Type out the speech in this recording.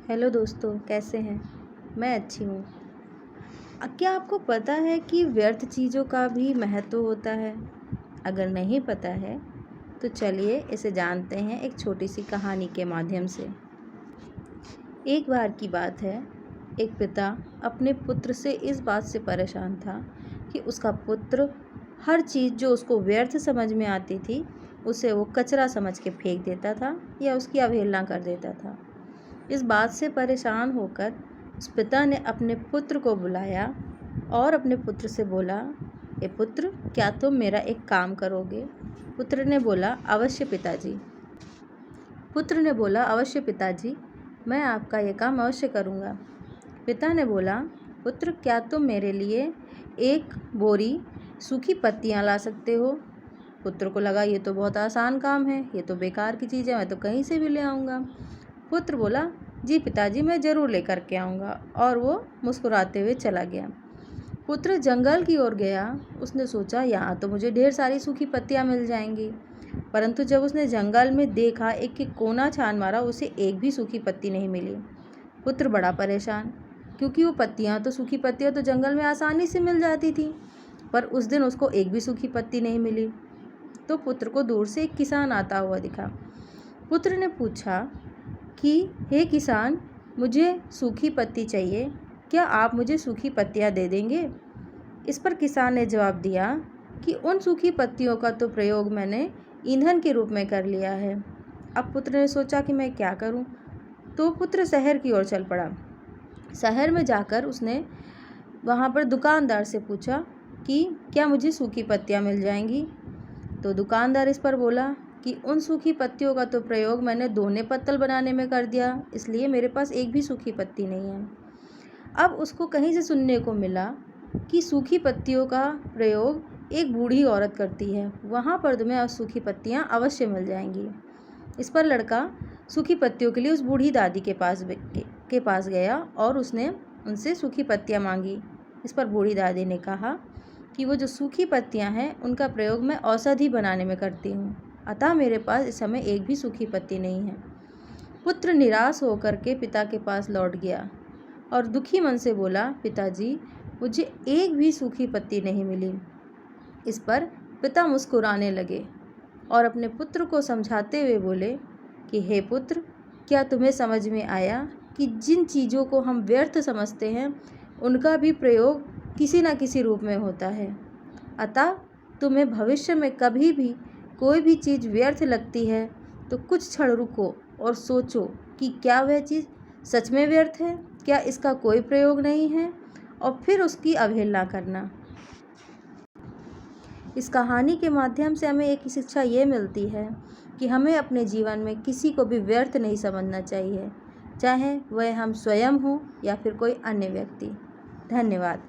Hello दोस्तों, कैसे हैं। मैं अच्छी हूँ। क्या आपको पता है कि व्यर्थ चीज़ों का भी महत्व होता है। अगर नहीं पता है तो चलिए इसे जानते हैं एक छोटी सी कहानी के माध्यम से। एक बार की बात है, एक पिता अपने पुत्र से इस बात से परेशान था कि उसका पुत्र हर चीज़ जो उसको व्यर्थ समझ में आती थी उसे वो कचरा समझ के फेंक देता था या उसकी अवहेलना कर देता था। इस बात से परेशान होकर उस पिता ने अपने पुत्र को बुलाया और अपने पुत्र से बोला, ए पुत्र, क्या तुम मेरा एक काम करोगे। पुत्र ने बोला, अवश्य पिताजी। पुत्र ने बोला, अवश्य पिताजी, मैं आपका ये काम अवश्य करूँगा। पिता ने बोला, पुत्र, क्या तुम मेरे लिए एक बोरी सूखी पत्तियाँ ला सकते हो। पुत्र को लगा ये तो बहुत आसान काम है, ये तो बेकार की चीज़ है, मैं तो कहीं से भी ले आऊँगा। पुत्र बोला, जी पिताजी, मैं ज़रूर लेकर के आऊँगा, और वो मुस्कुराते हुए चला गया। पुत्र जंगल की ओर गया। उसने सोचा यहाँ तो मुझे ढेर सारी सूखी पत्तियाँ मिल जाएंगी, परंतु जब उसने जंगल में देखा, एक एक कोना छान मारा, उसे एक भी सूखी पत्ती नहीं मिली। पुत्र बड़ा परेशान, क्योंकि वो पत्तियाँ तो सूखी पत्तियाँ तो जंगल में आसानी से मिल जाती थी, पर उस दिन उसको एक भी सूखी पत्ती नहीं मिली। तो पुत्र को दूर से एक किसान आता हुआ दिखा। पुत्र ने पूछा कि हे किसान, मुझे सूखी पत्ती चाहिए, क्या आप मुझे सूखी पत्तियाँ दे देंगे। इस पर किसान ने जवाब दिया कि उन सूखी पत्तियों का तो प्रयोग मैंने ईंधन के रूप में कर लिया है। अब पुत्र ने सोचा कि मैं क्या करूं, तो पुत्र शहर की ओर चल पड़ा। शहर में जाकर उसने वहां पर दुकानदार से पूछा कि क्या मुझे सूखी पत्तियाँ मिल जाएंगी। तो दुकानदार इस पर बोला कि उन सूखी पत्तियों का तो प्रयोग मैंने दोने पत्तल बनाने में कर दिया, इसलिए मेरे पास एक भी सूखी पत्ती नहीं है। अब उसको कहीं से सुनने को मिला कि सूखी पत्तियों का प्रयोग एक बूढ़ी औरत करती है, वहाँ पर तुम्हें सूखी पत्तियाँ अवश्य मिल जाएंगी। इस पर लड़का सूखी पत्तियों के लिए उस बूढ़ी दादी के पास गया और उसने उनसे सूखी पत्तियाँ मांगी। इस पर बूढ़ी दादी ने कहा कि वो जो सूखी पत्तियाँ हैं उनका प्रयोग मैं औषधि बनाने में करती हूँ, अतः मेरे पास इस समय एक भी सूखी पत्ती नहीं है। पुत्र निराश होकर के पिता के पास लौट गया और दुखी मन से बोला, पिताजी, मुझे एक भी सूखी पत्ती नहीं मिली। इस पर पिता मुस्कुराने लगे और अपने पुत्र को समझाते हुए बोले कि हे पुत्र, क्या तुम्हें समझ में आया कि जिन चीज़ों को हम व्यर्थ समझते हैं उनका भी प्रयोग किसी न किसी रूप में होता है। अतः तुम्हें भविष्य में कभी भी कोई भी चीज़ व्यर्थ लगती है तो कुछ क्षण रुको और सोचो कि क्या वह चीज़ सच में व्यर्थ है, क्या इसका कोई प्रयोग नहीं है, और फिर उसकी अवहेलना करना। इस कहानी के माध्यम से हमें एक शिक्षा ये मिलती है कि हमें अपने जीवन में किसी को भी व्यर्थ नहीं समझना चाहिए, चाहे वह हम स्वयं हों या फिर कोई अन्य व्यक्ति। धन्यवाद।